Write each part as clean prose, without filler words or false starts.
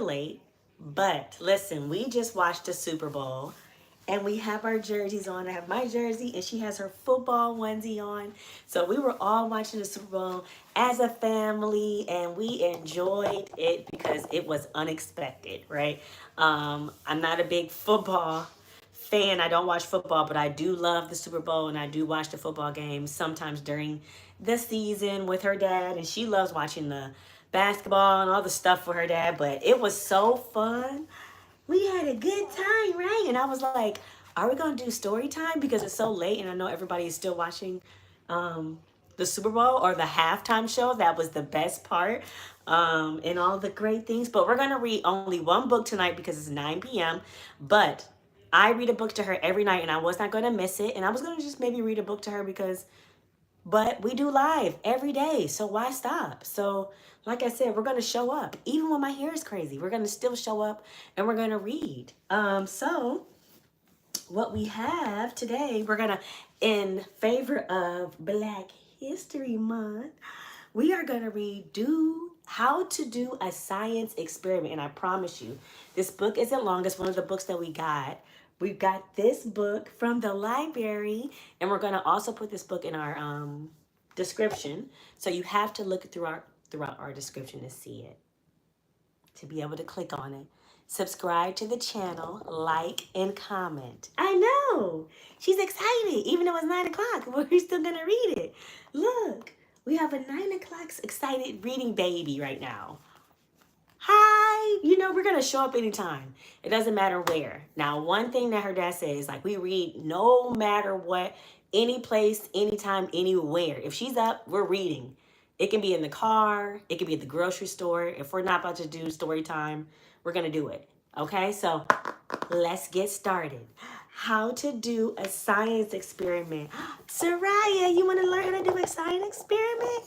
late, but listen, we just watched the Super Bowl and we have our jerseys on. I have my jersey and she has her football onesie on. So we were all watching the Super Bowl as a family and we enjoyed it because it was unexpected, right? I'm not a big football fan. I don't watch football, but I do love the Super Bowl and I do watch the football games sometimes during the season with her dad. And she loves watching the basketball and all the stuff for her dad. But it was so fun. We had a good time, right? And I was like, are we going to do story time? Because it's so late and I know everybody is still watching the Super Bowl or the halftime show. That was the best part and all the great things. But we're going to read only one book tonight because it's 9 p.m. But I read a book to her every night and I was not going to miss it. And I was going to just maybe read a book to her because, but we do live every day. So why stop? So like I said, we're going to show up. Even when my hair is crazy, we're going to still show up and we're going to read. So what we have today, we're going to, in favor of Black History Month, we are going to read How to Do a Science Experiment. And I promise you, this book isn't long. It's one of the books that we got. We've got this book from the library, and we're going to also put this book in our description. So you have to look throughout our description to see it, to be able to click on it. Subscribe to the channel, like, and comment. I know. She's excited. Even though it's 9 o'clock, we're still going to read it. Look, we have a 9 o'clock excited reading baby right now. Hi. You know, we're going to show up anytime. It doesn't matter where. Now, one thing that her dad says, like, we read no matter what, any place, anytime, anywhere. If she's up, we're reading. It can be in the car. It can be at the grocery store. If we're not about to do story time, we're going to do it. Okay, so let's get started. How to do a science experiment. Sariah, you want to learn how to do a science experiment?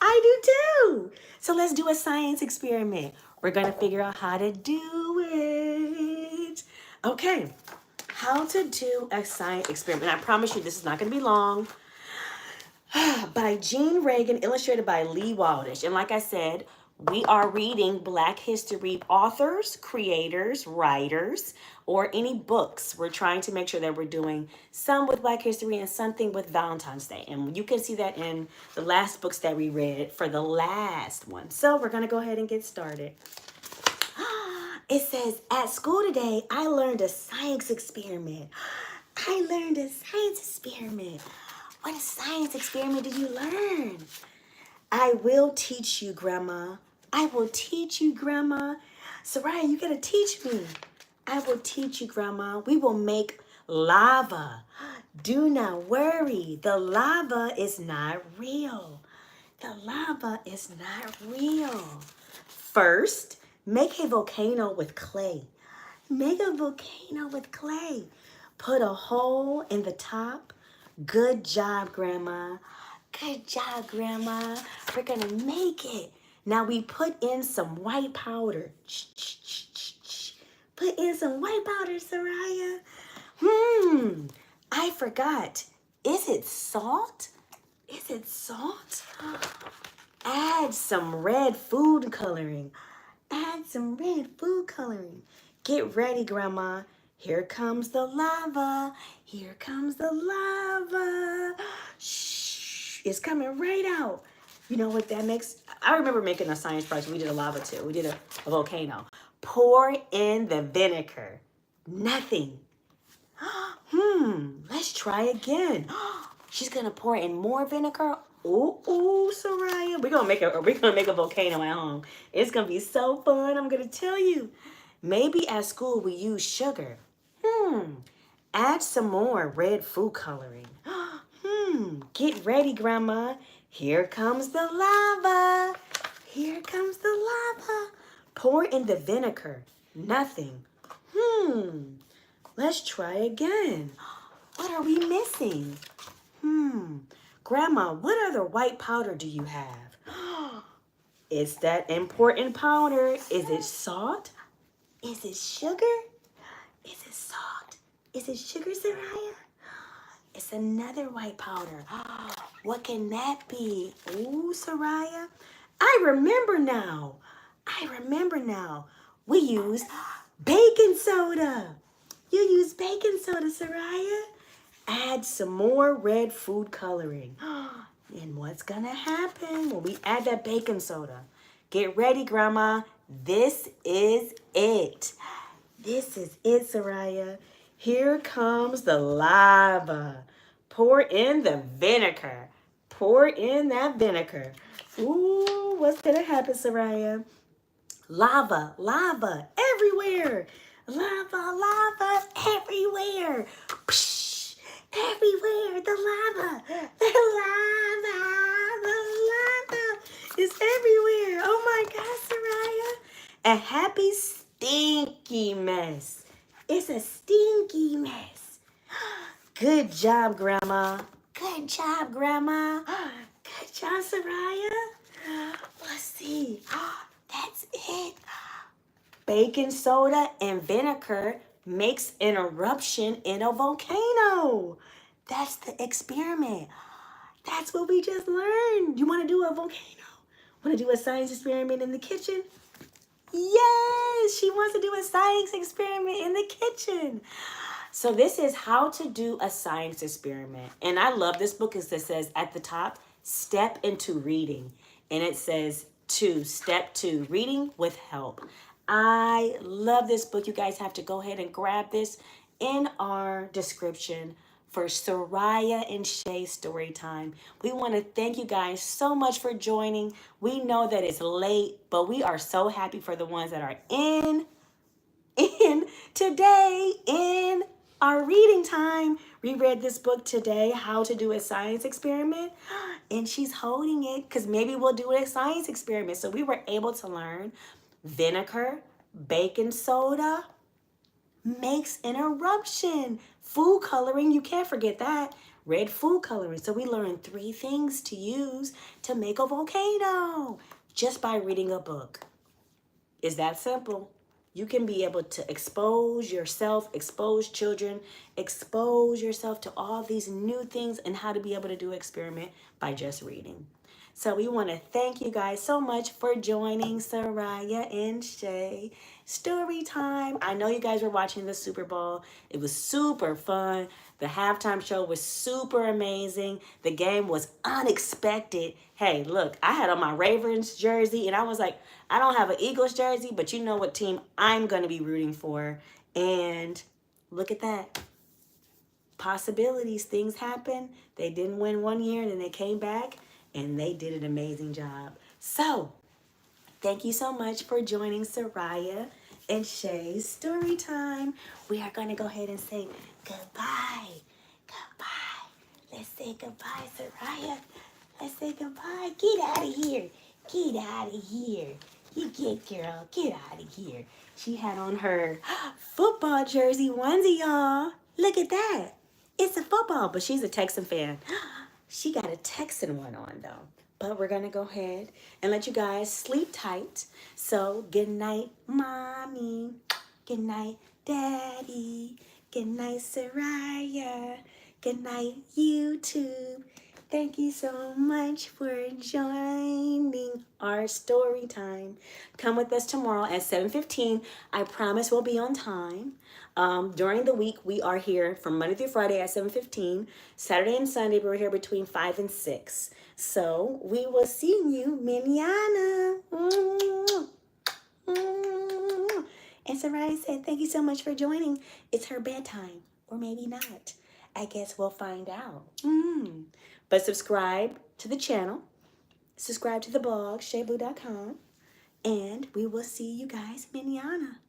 I do too. So let's do a science experiment. We're going to figure out how to do it. Okay, how to do a science experiment. And I promise you this is not going to be long. By Jean Reagan, illustrated by Lee Waldish. And like I said, we are reading Black history authors, creators, writers, or any books. We're trying to make sure that we're doing some with Black history and something with Valentine's Day. And you can see that in the last books that we read for the last one. So we're going to go ahead and get started. It says, at school today, I learned a science experiment. I learned a science experiment. What science experiment did you learn? I will teach you, Grandma. I will teach you, Grandma. Sariah, you gotta teach me. I will teach you, Grandma. We will make lava. Do not worry. The lava is not real. The lava is not real. First, make a volcano with clay. Make a volcano with clay. Put a hole in the top. Good job, Grandma. Good job, Grandma. We're going to make it. Now we put in some white powder. Put in some white powder, Sariah. I forgot. Is it salt? Is it salt? Add some red food coloring. Add some red food coloring. Get ready, Grandma. Here comes the lava. Here comes the lava. Shh, it's coming right out. You know what that makes? I remember making a science project. We did a lava too. We did a volcano. Pour in the vinegar. Nothing. Let's try again. She's gonna pour in more vinegar. Ooh, Sariah. We're gonna make a volcano at home. It's gonna be so fun. I'm gonna tell you. Maybe at school we use sugar. Add some more red food coloring. Get ready, Grandma. Here comes the lava. Here comes the lava. Pour in the vinegar. Nothing. Let's try again. What are we missing? Grandma, what other white powder do you have? It's that important powder. Is it salt? Is it sugar? Is it salt? Is it sugar, Sariah? It's another white powder. What can that be? Ooh, Sariah. I remember now. I remember now. We use baking soda. You use baking soda, Sariah. Add some more red food coloring. And what's gonna happen when we add that baking soda? Get ready, Grandma. This is it. This is it, Sariah. Here comes the lava. Pour in the vinegar. Pour in that vinegar. Ooh, what's gonna happen, Sariah? Lava, lava everywhere. Lava, lava everywhere. Psh, everywhere. The lava. The lava. The lava is everywhere. Oh my gosh, Sariah. A happy stinky mess. It's a stinky mess. Good job, Grandma. Good job, Grandma. Good job, Sariah. Let's see. That's it. Baking soda and vinegar makes an eruption in a volcano. That's the experiment. That's what we just learned. You want to do a volcano? Want to do a science experiment in the kitchen? Yes, she wants to do a science experiment in the kitchen. So this is how to do a science experiment. And I love this book because it says at the top, step into reading. And it says step two, reading with help. I love this book. You guys have to go ahead and grab this in our description for Sariah and Shay Storytime. We want to thank you guys so much for joining. We know that it's late, but we are so happy for the ones that are in today in our reading time. We read this book today, How to Do a Science Experiment, and she's holding it because maybe we'll do a science experiment. So we were able to learn vinegar, baking soda makes an eruption. Food coloring, you can't forget that. Red food coloring. So we learned 3 things to use to make a volcano just by reading a book. It's that simple. You can be able to expose yourself, expose children, expose yourself to all these new things and how to be able to do an experiment by just reading. So we want to thank you guys so much for joining Sariah and Shay Story Time. I know you guys were watching the Super Bowl. It was super fun. The halftime show was super amazing. The game was unexpected. Hey, look, I had on my Ravens jersey and I was like, I don't have an Eagles jersey, but you know what team I'm going to be rooting for. And look at that. Possibilities, things happen. They didn't win one year and then they came back and they did an amazing job. So, thank you so much for joining Sariah and Shay's Story Time. We are going to go ahead and say goodbye. Goodbye. Let's say goodbye, Sariah. Let's say goodbye. Get out of here. Get out of here. You get, girl. Get out of here. She had on her football jersey onesie, y'all. Look at that. It's a football, but she's a Texan fan. She got a Texan one on, though. But we're going to go ahead and let you guys sleep tight. So, good night, Mommy. Good night, Daddy. Good night, Sariah. Good night, YouTube. Thank you so much for joining our story time. Come with us tomorrow at 7:15. I promise we'll be on time. During the week, we are here from Monday through Friday at 7:15. Saturday and Sunday, we're here between 5 and 6. So we will see you mañana. And Sariah said, thank you so much for joining. It's her bedtime, or maybe not. I guess we'll find out. But subscribe to the channel. Subscribe to the blog, shayblue.com. And we will see you guys mañana.